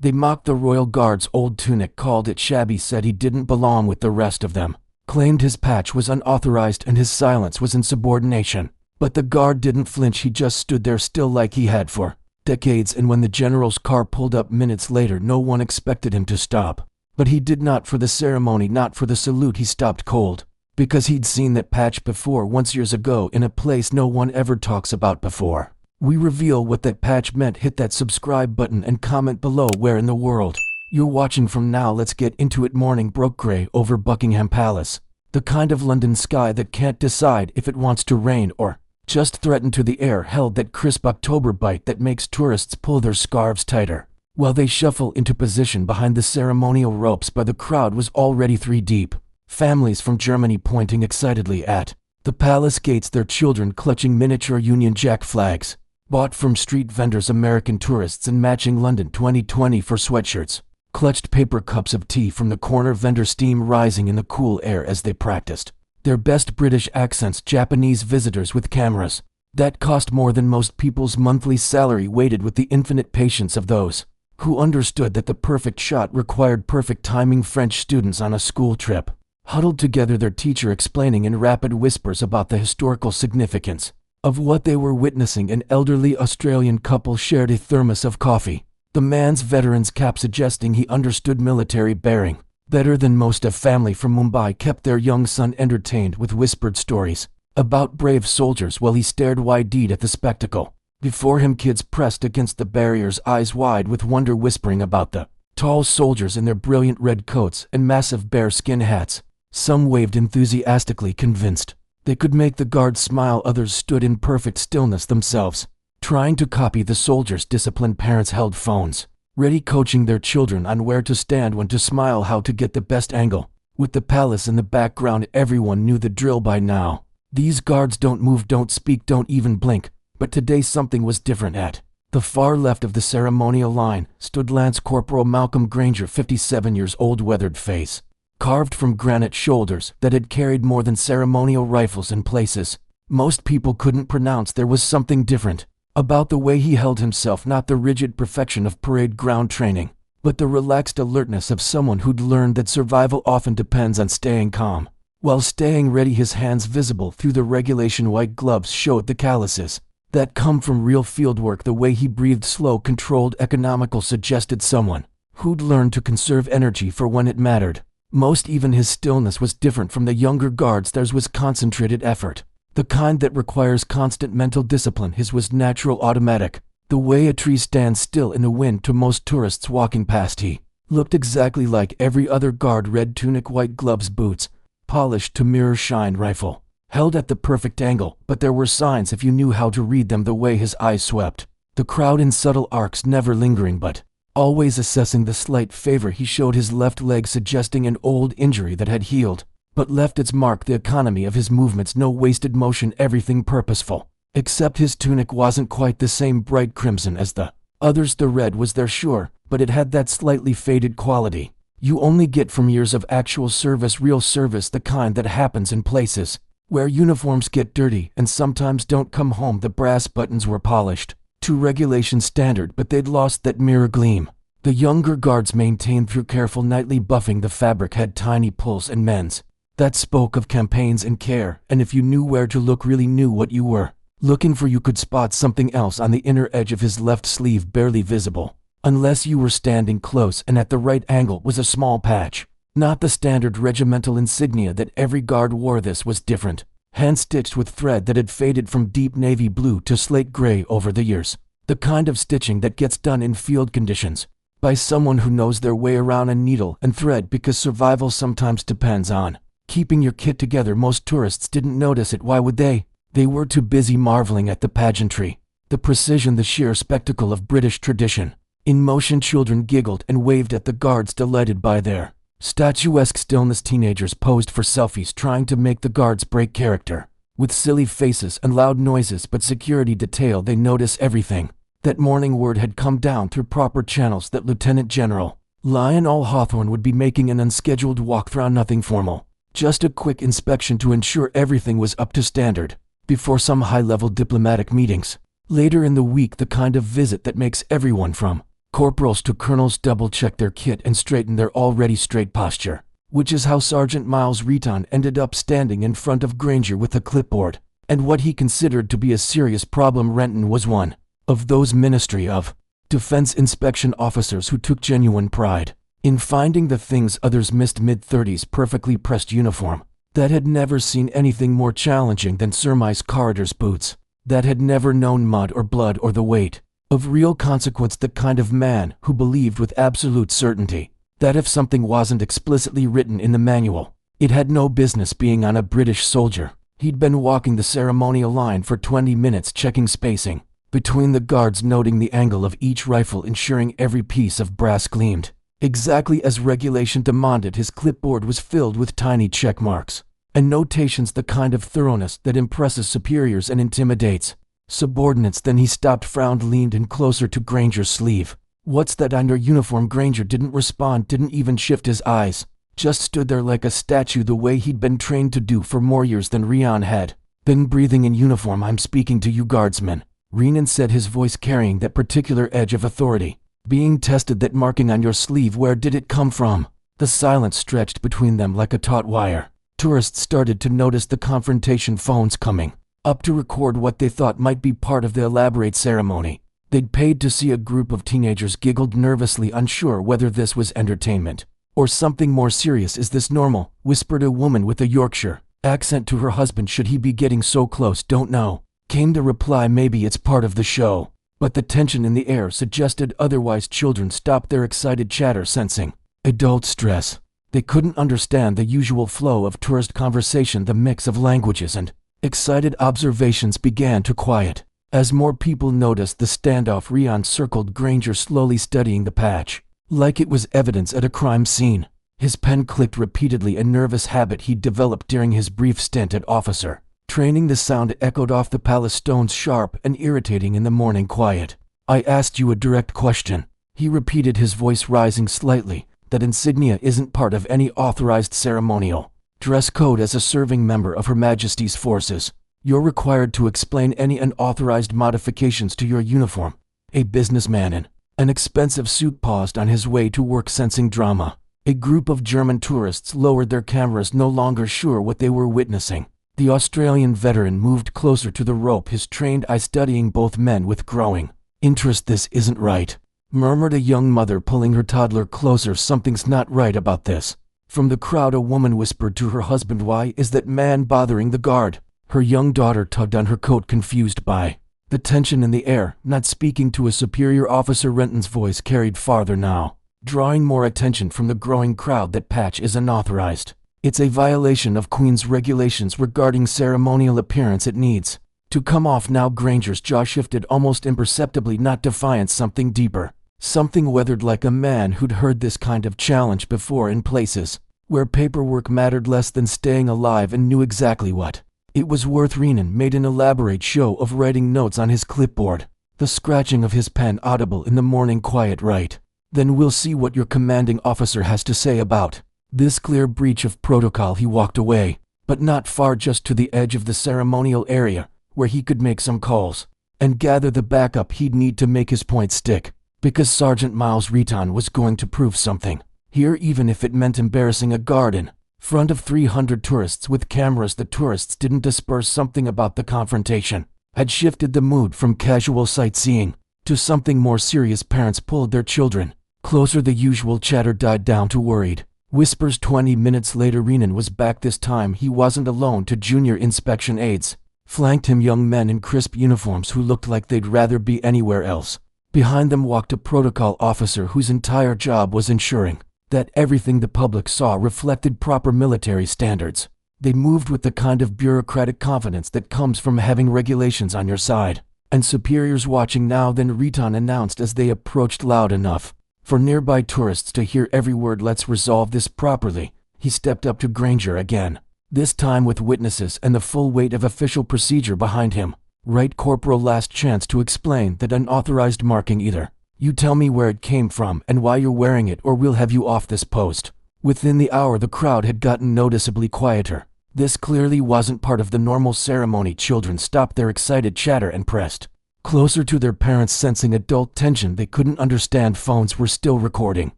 They mocked the royal guard's old tunic, called it shabby, said he didn't belong with the rest of them, claimed his patch was unauthorized and his silence was insubordination. But the guard didn't flinch, he just stood there still like he had for decades, and when the general's car pulled up minutes later, no one expected him to stop. But he did not for the ceremony, not for the salute. He stopped cold, because he'd seen that patch before, once years ago, in a place no one ever talks about before. We reveal what that patch meant. Hit that subscribe button and comment below where in the world you're watching from now. Let's get into it. Morning broke grey over Buckingham Palace, the kind of London sky that can't decide if it wants to rain or just threaten to. The air held that crisp October bite that makes tourists pull their scarves tighter while they shuffle into position behind the ceremonial ropes. But the crowd was already 3 deep. Families from Germany pointing excitedly at the palace gates, their children clutching miniature Union Jack flags bought from street vendors. American tourists in matching London 2020 for sweatshirts clutched paper cups of tea from the corner vendor, steam rising in the cool air as they practiced their best British accents. Japanese visitors with cameras that cost more than most people's monthly salary waited with the infinite patience of those who understood that the perfect shot required perfect timing. French students on a school trip huddled together, their teacher explaining in rapid whispers about the historical significance of what they were witnessing. An elderly Australian couple shared a thermos of coffee, the man's veteran's cap suggesting he understood military bearing better than most. A family from Mumbai kept their young son entertained with whispered stories about brave soldiers while he stared wide-eyed at the spectacle before him. Kids pressed against the barriers, eyes wide with wonder, whispering about the tall soldiers in their brilliant red coats and massive bearskin hats. Some waved enthusiastically, convinced they could make the guards smile. Others stood in perfect stillness themselves, trying to copy the soldiers. Disciplined parents held phones ready, coaching their children on where to stand, when to smile, how to get the best angle. With the palace in the background, everyone knew the drill by now. These guards don't move, don't speak, don't even blink. But today something was different. At the far left of the ceremonial line stood Lance Corporal Malcolm Granger, 57 years old, weathered face carved from granite, shoulders that had carried more than ceremonial rifles in places most people couldn't pronounce. There was something different about the way he held himself, not the rigid perfection of parade ground training, but the relaxed alertness of someone who'd learned that survival often depends on staying calm while staying ready. His hands, visible through the regulation white gloves, showed the calluses that come from real field work. The way he breathed, slow, controlled, economical, suggested someone who'd learned to conserve energy for when it mattered most. Even his stillness was different from the younger guards. Theirs was concentrated effort, the kind that requires constant mental discipline. His was natural, automatic, the way a tree stands still in the wind. To most tourists walking past, he looked exactly like every other guard. Red tunic, white gloves, boots polished to mirror shine, rifle held at the perfect angle. But there were signs if you knew how to read them. The way his eyes swept the crowd in subtle arcs, never lingering but always assessing the slight favor he showed his left leg, suggesting an old injury that had healed but left its mark. The economy of his movements, no wasted motion, everything purposeful. Except his tunic wasn't quite the same bright crimson as the others. The red was there, sure, but it had that slightly faded quality you only get from years of actual service, real service, the kind that happens in places where uniforms get dirty and sometimes don't come home. The brass buttons were polished to regulation standard, but they'd lost that mirror gleam the younger guards maintained through careful nightly buffing. The fabric had tiny pulls and mends that spoke of campaigns and care, and if you knew where to look, really knew what you were looking for, you could spot something else on the inner edge of his left sleeve, barely visible unless you were standing close, and at the right angle was a small patch, not the standard regimental insignia that every guard wore. This was different, hand-stitched with thread that had faded from deep navy blue to slate gray over the years, the kind of stitching that gets done in field conditions by someone who knows their way around a needle and thread, because survival sometimes depends on keeping your kit together. Most tourists didn't notice it. Why would they? They were too busy marveling at the pageantry, the precision, the sheer spectacle of British tradition in motion. Children giggled and waved at the guards, delighted by their statuesque stillness. Teenagers posed for selfies, trying to make the guards break character with silly faces and loud noises. But security detail, they notice everything. That morning word had come down through proper channels that Lieutenant General Lionel Hawthorne would be making an unscheduled walkthrough. Nothing formal, just a quick inspection to ensure everything was up to standard before some high-level diplomatic meetings later in the week. The kind of visit that makes everyone from Corporals to colonels double-check their kit and straighten their already straight posture, which is how Sergeant Miles Reton ended up standing in front of Granger with a clipboard. And what he considered to be a serious problem, Renton was one of those Ministry of Defense inspection officers who took genuine pride in finding the things others missed. Mid-30s, perfectly pressed uniform that had never seen anything more challenging than Sir Carter's boots, that had never known mud or blood or the weight of real consequence, the kind of man who believed with absolute certainty that if something wasn't explicitly written in the manual, it had no business being on a British soldier. He'd been walking the ceremonial line for 20 minutes, checking spacing between the guards, noting the angle of each rifle, ensuring every piece of brass gleamed exactly as regulation demanded. His clipboard was filled with tiny check marks and notations, the kind of thoroughness that impresses superiors and intimidates subordinates. Then he stopped, frowned, leaned in closer to Granger's sleeve. "What's that on your uniform?" Granger didn't respond, didn't even shift his eyes, just stood there like a statue, the way he'd been trained to do for more years than Rion had. Then, breathing in uniform, "I'm speaking to you guardsmen," Renan said, his voice carrying that particular edge of authority. "Being tested. That marking on your sleeve, where did it come from?" The silence stretched between them like a taut wire. Tourists started to notice the confrontation phones coming up to record what they thought might be part of the elaborate ceremony. They'd paid to see. A group of teenagers giggled nervously, unsure whether this was entertainment or something more serious. "Is this normal?" whispered a woman with a Yorkshire accent to her husband. "Should he be getting so close?" "Don't know," came the reply. "Maybe it's part of the show." But the tension in the air suggested otherwise. Children stopped their excited chatter, sensing adult stress. They couldn't understand the usual flow of tourist conversation. The mix of languages and excited observations began to quiet as more people noticed the standoff. Rion circled Granger, slowly studying the patch like it was evidence at a crime scene. His pen clicked repeatedly, a nervous habit he'd developed during his brief stint at officer training. The sound echoed off the palace stones, sharp and irritating in the morning quiet. "I asked you a direct question," he repeated, his voice rising slightly. "That insignia isn't part of any authorized ceremonial dress code. As a serving member of Her Majesty's forces, you're required to explain any unauthorized modifications to your uniform." A businessman in an expensive suit paused on his way to work, sensing drama. A group of German tourists lowered their cameras, no longer sure what they were witnessing. The Australian veteran moved closer to the rope, his trained eye studying both men with growing interest. "This isn't right," murmured a young mother, pulling her toddler closer. "Something's not right about this." From the crowd, a woman whispered to her husband, "Why is that man bothering the guard?" Her young daughter tugged on her coat, confused by the tension in the air. "Not speaking to a superior officer." Renton's voice carried farther now, drawing more attention from the growing crowd. "That patch is unauthorized. It's a violation of Queen's regulations regarding ceremonial appearance. It needs to come off now." Granger's jaw shifted almost imperceptibly, not defiance, something deeper, something weathered, like a man who'd heard this kind of challenge before in places where paperwork mattered less than staying alive, and knew exactly what it was worth. Renan made an elaborate show of writing notes on his clipboard, the scratching of his pen audible in the morning quiet. "Right. Then we'll see what your commanding officer has to say about this clear breach of protocol." He walked away, but not far, just to the edge of the ceremonial area, where he could make some calls and gather the backup he'd need to make his point stick. Because Sergeant Miles Reton was going to prove something here, even if it meant embarrassing a guard in front of 300 tourists with cameras. The tourists didn't disperse. Something about the confrontation had shifted the mood from casual sightseeing to something more serious. Parents pulled their children closer. The usual chatter died down to worried whispers. 20 minutes later, Renan was back. This time he wasn't alone. Two junior inspection aides flanked him, young men in crisp uniforms who looked like they'd rather be anywhere else. Behind them walked a protocol officer whose entire job was ensuring that everything the public saw reflected proper military standards. They moved with the kind of bureaucratic confidence that comes from having regulations on your side and superiors watching. "Now then," Reton announced as they approached, loud enough for nearby tourists to hear every word. "Let's resolve this properly." He stepped up to Granger again, this time with witnesses and the full weight of official procedure behind him. "Right, Corporal, last chance to explain that unauthorized marking. Either you tell me where it came from and why you're wearing it, or we'll have you off this post." Within the hour, the crowd had gotten noticeably quieter. This clearly wasn't part of the normal ceremony. Children stopped their excited chatter and pressed Closer to their parents, sensing adult tension they couldn't understand. Phones were still recording,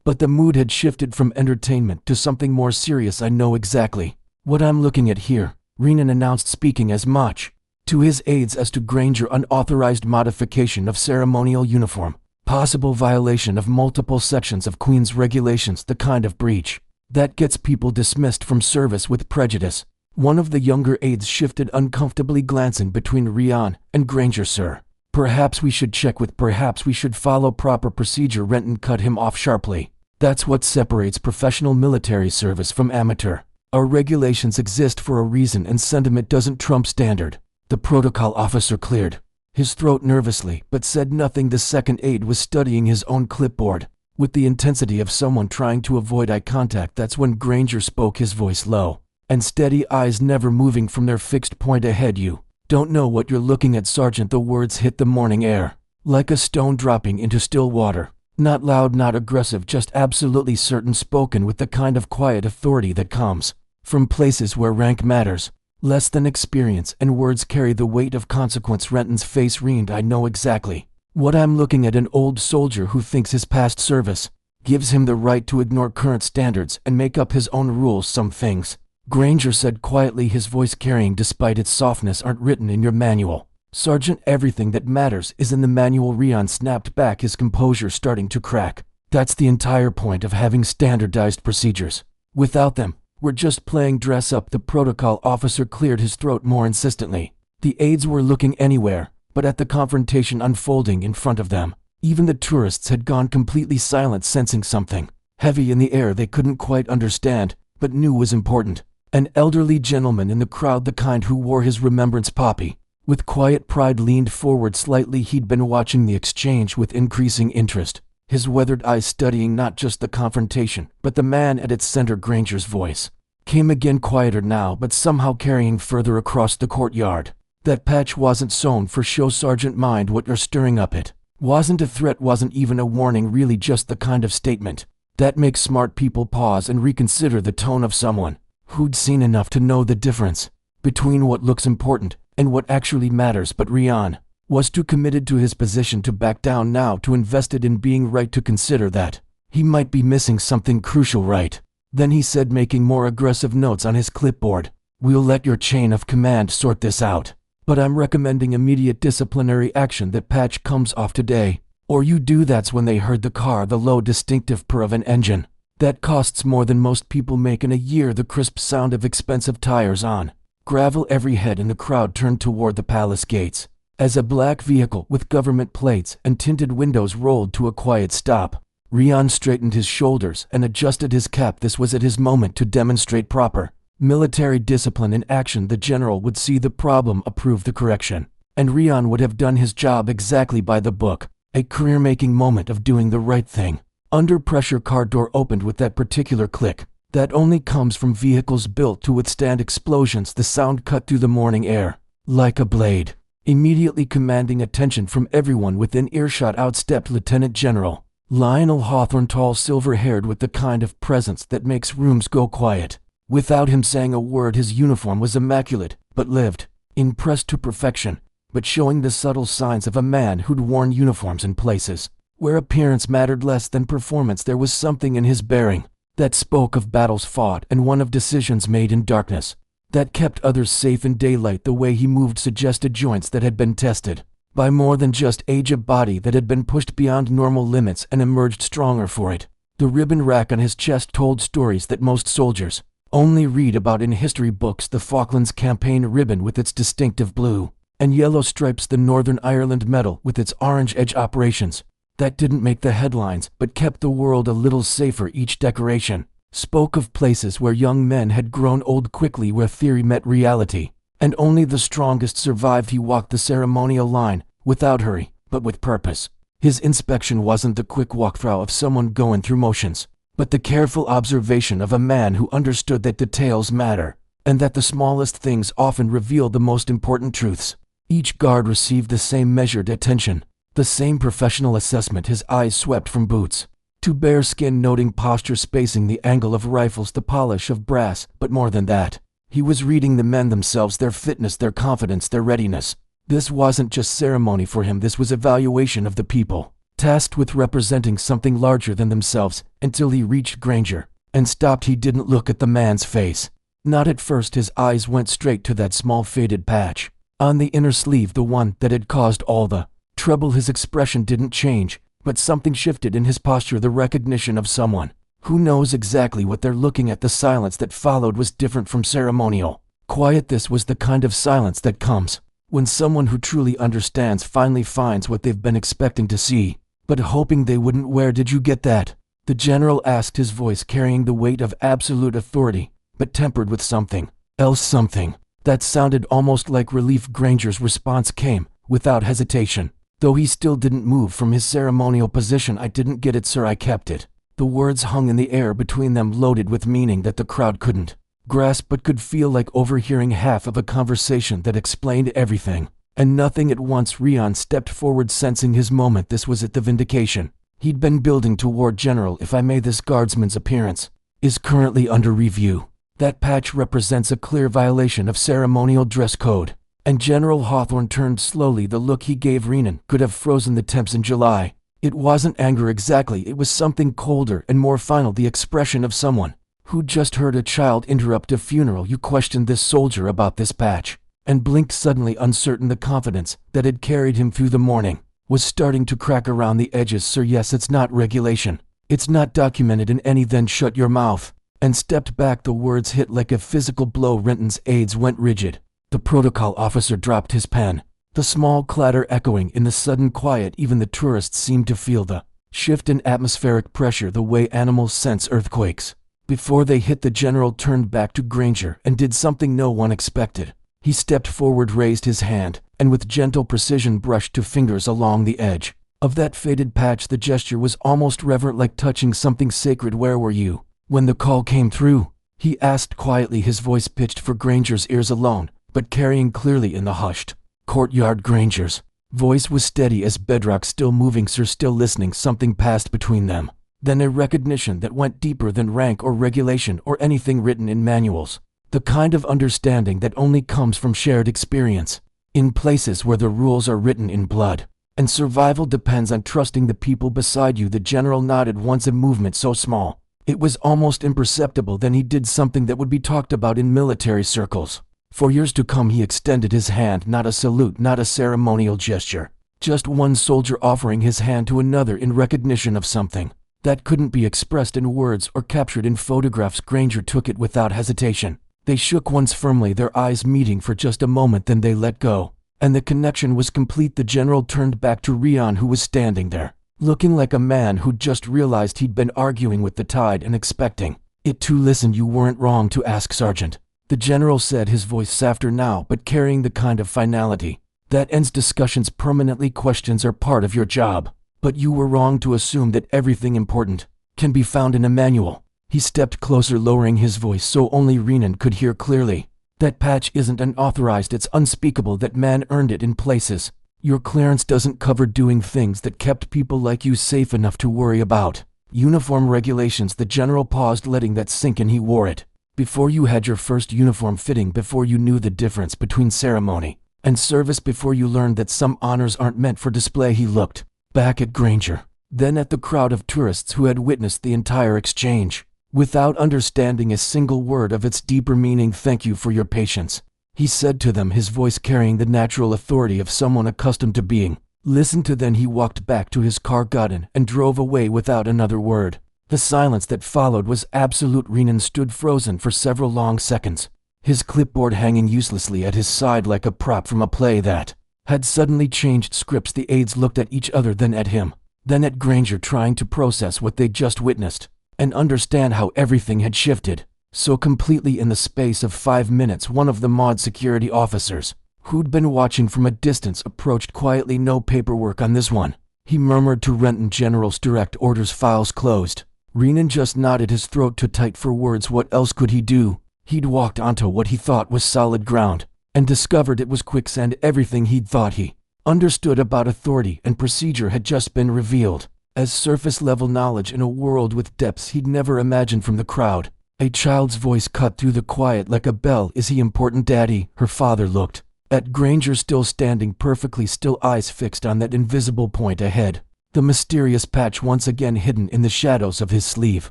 but the mood had shifted from entertainment to something more serious. "I know exactly what I'm looking at here," Renan announced, speaking as much to his aides as to Granger. "Unauthorized modification of ceremonial uniform. Possible violation of multiple sections of Queen's regulations. The kind of breach that gets people dismissed from service with prejudice." One of the younger aides shifted uncomfortably, glancing between Rian and Granger. "Sir, perhaps we should check with perhaps we should follow proper procedure." Renton cut him off sharply. "That's what separates professional military service from amateur. Our regulations exist for a reason, and sentiment doesn't trump standard." The protocol officer cleared his throat nervously, but said nothing. The second aide was studying his own clipboard with the intensity of someone trying to avoid eye contact. That's when Granger spoke, his voice low and steady, eyes never moving from their fixed point ahead. "You don't know what you're looking at, Sergeant." The words hit the morning air like a stone dropping into still water. Not loud, not aggressive, just absolutely certain, spoken with the kind of quiet authority that comes from places where rank matters less than experience, and words carry the weight of consequence. Renton's face reigned. "I know exactly what I'm looking at. An old soldier who thinks his past service gives him the right to ignore current standards and make up his own rules. Some things," Granger said quietly, his voice carrying despite its softness, "aren't written in your manual, Sergeant. Everything that matters is in the manual." Rian snapped back, his composure starting to crack. "That's the entire point of having standardized procedures. Without them, we're just playing dress up." The protocol officer cleared his throat more insistently. The aides were looking anywhere but at the confrontation unfolding in front of them. Even the tourists had gone completely silent, sensing something heavy in the air they couldn't quite understand, but knew was important. An elderly gentleman in the crowd, the kind who wore his remembrance poppy with quiet pride, leaned forward slightly. He'd been watching the exchange with increasing interest, his weathered eyes studying not just the confrontation, but the man at its center. Granger's voice came again, quieter now, but somehow carrying further across the courtyard. "That patch wasn't sewn for show, Sergeant. Mind what you're stirring up. It wasn't a threat, wasn't even a warning, really just the kind of statement that makes smart people pause and reconsider the tone of someone who'd seen enough to know the difference between what looks important and what actually matters." But Rian was too committed to his position to back down now, too invested in being right to consider that he might be missing something crucial. "Right." Then he said, making more aggressive notes on his clipboard, "We'll let your chain of command sort this out, but I'm recommending immediate disciplinary action. That patch comes off today, or you do." That's when they heard the car, the low distinctive purr of an engine that costs more than most people make in a year, the crisp sound of expensive tires on gravel. Every head in the crowd turned toward the palace gates as a black vehicle with government plates and tinted windows rolled to a quiet stop. Rian straightened his shoulders and adjusted his cap. This was at his moment to demonstrate proper military discipline in action. The general would see the problem, approve the correction, and Rian would have done his job exactly by the book. A career-making moment of doing the right thing. Under pressure, car door opened with that particular click that only comes from vehicles built to withstand explosions. The sound cut through the morning air like a blade, immediately commanding attention from everyone within earshot. Out stepped Lieutenant General Lionel Hawthorne, tall, silver-haired, with the kind of presence that makes rooms go quiet without him saying a word. His uniform was immaculate but lived in pressed to perfection, but showing the subtle signs of a man who'd worn uniforms in places where appearance mattered less than performance. There was something in his bearing that spoke of battles fought and one of decisions made in darkness that kept others safe in daylight. The way he moved suggested joints that had been tested by more than just age, a body that had been pushed beyond normal limits and emerged stronger for it. The ribbon rack on his chest told stories that most soldiers only read about in history books. The Falklands Campaign ribbon with its distinctive blue and yellow stripes, the Northern Ireland medal with its orange edge, operations that didn't make the headlines but kept the world a little safer. Each decoration spoke of places where young men had grown old quickly, where theory met reality, and only the strongest survived. He walked the ceremonial line without hurry, but with purpose. His inspection wasn't the quick walkthrough of someone going through motions, but the careful observation of a man who understood that details matter, and that the smallest things often reveal the most important truths. Each guard received the same measured attention, the same professional assessment. His eyes swept from boots to bare skin, noting posture, spacing, the angle of rifles, the polish of brass. But more than that, he was reading the men themselves, their fitness, their confidence, their readiness This wasn't just ceremony for him, this was evaluation of the people, tasked with representing something larger than themselves, until he reached Granger and stopped. He didn't look at the man's face. Not at first. His eyes went straight to that small faded patch on the inner sleeve, the one that had caused all the trouble. His expression didn't change, but something shifted in his posture, the recognition of someone who knows exactly what they're looking at. The silence that followed was different from ceremonial quiet. This was the kind of silence that comes when someone who truly understands finally finds what they've been expecting to see, but hoping they wouldn't. "Where did you get that?" the general asked, his voice carrying the weight of absolute authority, but tempered with something else, something that sounded almost like relief. Granger's response came without hesitation, though he still didn't move from his ceremonial position. "I didn't get it, sir, I kept it." The words hung in the air between them, loaded with meaning that the crowd couldn't grasp but could feel, like overhearing half of a conversation that explained everything and nothing at once. Rion stepped forward, sensing his moment. This was it, the vindication he'd been building toward. "General, if I may, this guardsman's appearance is currently under review. That patch represents a clear violation of ceremonial dress code." And General Hawthorne turned slowly. The look he gave Renan could have frozen the temps in July. It wasn't anger exactly, it was something colder and more final, the expression of someone who just heard a child interrupt a funeral. "You questioned this soldier about this patch?" And blinked suddenly, uncertain. The confidence that had carried him through the morning was starting to crack around the edges. "Sir, yes, it's not regulation. It's not documented in any." "Then shut your mouth," and stepped back. The words hit like a physical blow. Renton's aides went rigid. The protocol officer dropped his pen, the small clatter echoing in the sudden quiet. Even the tourists seemed to feel the shift in atmospheric pressure, the way animals sense earthquakes before they hit. The general turned back to Granger and did something no one expected. He stepped forward, raised his hand, and with gentle precision brushed two fingers along the edge of that faded patch. The gesture was almost reverent, like touching something sacred. "Where were you when the call came through?" he asked quietly, his voice pitched for Granger's ears alone, but carrying clearly in the hushed courtyard. Granger's voice was steady as bedrock. "Still moving, sir, still listening." Something passed between them, then a recognition that went deeper than rank or regulation or anything written in manuals, the kind of understanding that only comes from shared experience. In places where the rules are written in blood and survival depends on trusting the people beside you. The general nodded once, a movement so small it was almost imperceptible. Then he did something that would be talked about in military circles for years to come. He extended his hand, not a salute, not a ceremonial gesture, just one soldier offering his hand to another in recognition of something that couldn't be expressed in words or captured in photographs. Granger took it without hesitation. They shook once firmly, their eyes meeting for just a moment, then they let go, and the connection was complete. The general turned back to Rion, who was standing there, looking like a man who'd just realized he'd been arguing with the tide and expecting it to listen. "You weren't wrong to ask, Sergeant," the general said, his voice softer now but carrying the kind of finality that ends discussions permanently. "Questions are part of your job, but you were wrong to assume that everything important can be found in a manual." He stepped closer, lowering his voice so only Renan could hear clearly. "That patch isn't unauthorized, it's unspeakable. That man earned it in places your clearance doesn't cover, doing things that kept people like you safe enough to worry about uniform regulations." The general paused, letting that sink in. "He wore it before you had your first uniform fitting, before you knew the difference between ceremony and service, before you learned that some honors aren't meant for display." He looked back at Granger, then at the crowd of tourists who had witnessed the entire exchange, without understanding a single word of its deeper meaning. "Thank you for your patience," he said to them, his voice carrying the natural authority of someone accustomed to being listened to. Then he walked back to his car, got in, and drove away without another word. The silence that followed was absolute. Renan stood frozen for several long seconds, his clipboard hanging uselessly at his side like a prop from a play that had suddenly changed scripts. The aides looked at each other, then at him, then at Granger, trying to process what they'd just witnessed and understand how everything had shifted so completely in the space of 5 minutes. One of the mod security officers, who'd been watching from a distance, approached quietly. "No paperwork on this one," he murmured to Renton. "General's direct orders, files closed." Renan just nodded, his throat too tight for words. What else could he do? He'd walked onto what he thought was solid ground and discovered it was quicksand. Everything he'd thought he understood about authority and procedure had just been revealed as surface-level knowledge in a world with depths he'd never imagined. From the crowd, a child's voice cut through the quiet like a bell. "Is he important, Daddy?" Her father looked At Granger still standing perfectly still, eyes fixed on that invisible point ahead. The mysterious patch once again hidden in the shadows of his sleeve,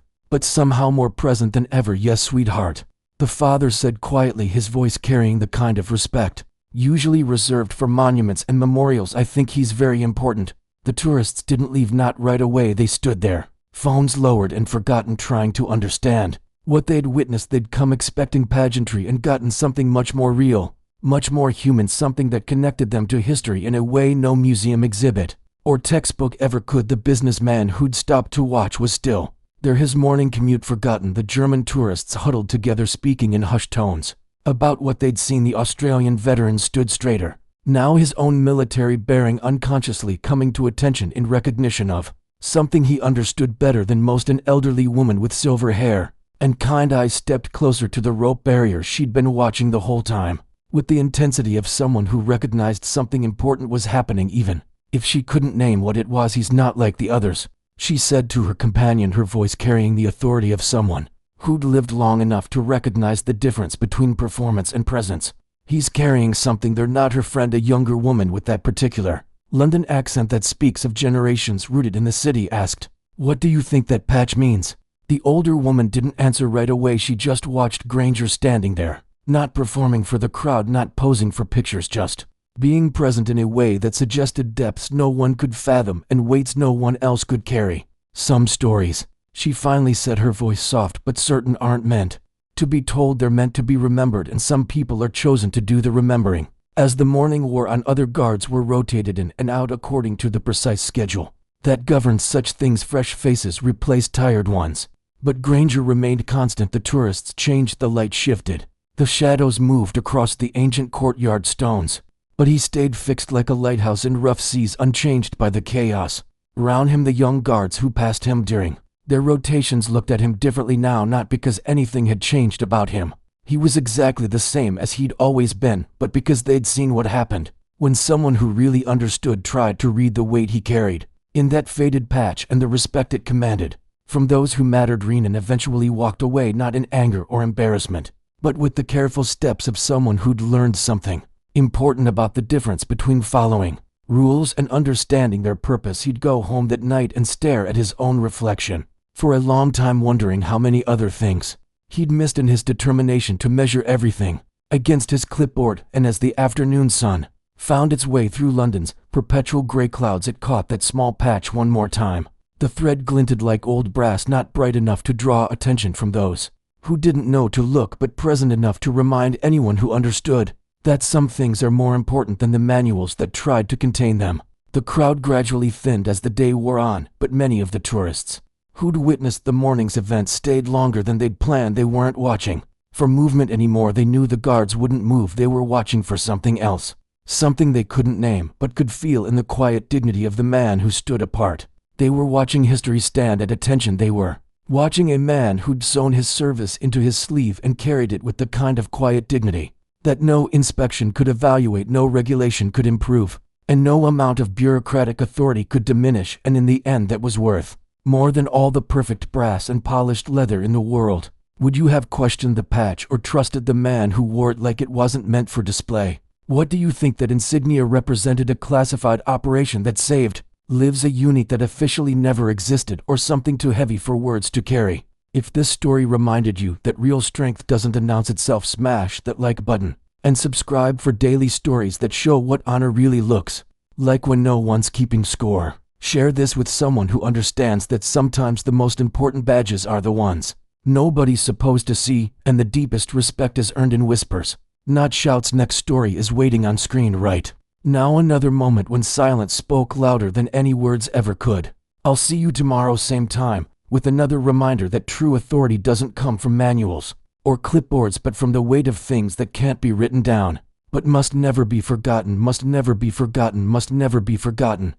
but somehow more present than ever. "Yes, sweetheart," the father said quietly, his voice carrying the kind of respect usually reserved for monuments and memorials. "I think he's very important." The tourists didn't leave, not right away. They stood there, phones lowered and forgotten, trying to understand what they'd witnessed. They'd come expecting pageantry and gotten something much more real, much more human, something that connected them to history in a way no museum exhibit or textbook ever could. The businessman who'd stopped to watch was still there, his morning commute forgotten. The German tourists huddled together, speaking in hushed tones about what they'd seen. The Australian veteran stood straighter, now his own military bearing unconsciously coming to attention in recognition of something he understood better than most. An elderly woman with silver hair and kind eyes stepped closer to the rope barrier. She'd been watching the whole time, with the intensity of someone who recognized something important was happening, even if she couldn't name what it was. "He's not like the others," she said to her companion, her voice carrying the authority of someone who'd lived long enough to recognize the difference between performance and presence. "He's carrying something." "They're not." Her friend, a younger woman with that particular London accent that speaks of generations rooted in the city, asked, "What do you think that patch means?" The older woman didn't answer right away. She just watched Granger standing there, not performing for the crowd, not posing for pictures, just being present in a way that suggested depths no one could fathom and weights no one else could carry. "Some stories," she finally said, her voice soft but certain, "aren't meant to be told. They're meant to be remembered, and some people are chosen to do the remembering." As the morning wore on, other guards were rotated in and out according to the precise schedule that governs such things. Fresh faces replaced tired ones, but Granger remained constant. The tourists changed, the light shifted, the shadows moved across the ancient courtyard stones, but he stayed fixed like a lighthouse in rough seas, unchanged by the chaos around him. The young guards who passed him during their rotations looked at him differently now, not because anything had changed about him. He was exactly the same as he'd always been, but because they'd seen what happened when someone who really understood tried to read the weight he carried in that faded patch and the respect it commanded from those who mattered. Renan eventually walked away, not in anger or embarrassment, but with the careful steps of someone who'd learned something important about the difference between following rules and understanding their purpose. He'd go home that night and stare at his own reflection for a long time, wondering how many other things he'd missed in his determination to measure everything against his clipboard. And as the afternoon sun found its way through London's perpetual gray clouds, it caught that small patch one more time. The thread glinted like old brass, not bright enough to draw attention from those who didn't know to look, but present enough to remind anyone who understood that some things are more important than the manuals that tried to contain them. The crowd gradually thinned as the day wore on, but many of the tourists who'd witnessed the morning's events stayed longer than they'd planned. They weren't watching for movement anymore. They knew the guards wouldn't move. They were watching for something else, something they couldn't name but could feel in the quiet dignity of the man who stood apart. They were watching history stand at attention. They were watching a man who'd sewn his service into his sleeve and carried it with the kind of quiet dignity that no inspection could evaluate, no regulation could improve, and no amount of bureaucratic authority could diminish. And in the end, that was worth more than all the perfect brass and polished leather in the world. Would you have questioned the patch or trusted the man who wore it like it wasn't meant for display? What do you think that insignia represented? A classified operation that saved lives, a unit that officially never existed, or something too heavy for words to carry? If this story reminded you that real strength doesn't announce itself, smash that like button and subscribe for daily stories that show what honor really looks like when no one's keeping score. Share this with someone who understands that sometimes the most important badges are the ones nobody's supposed to see, and the deepest respect is earned in whispers, not shouts. Next story is waiting on screen right now. Another moment when silence spoke louder than any words ever could. I'll see you tomorrow, same time, with another reminder that true authority doesn't come from manuals or clipboards, but from the weight of things that can't be written down, but must never be forgotten, must never be forgotten, must never be forgotten.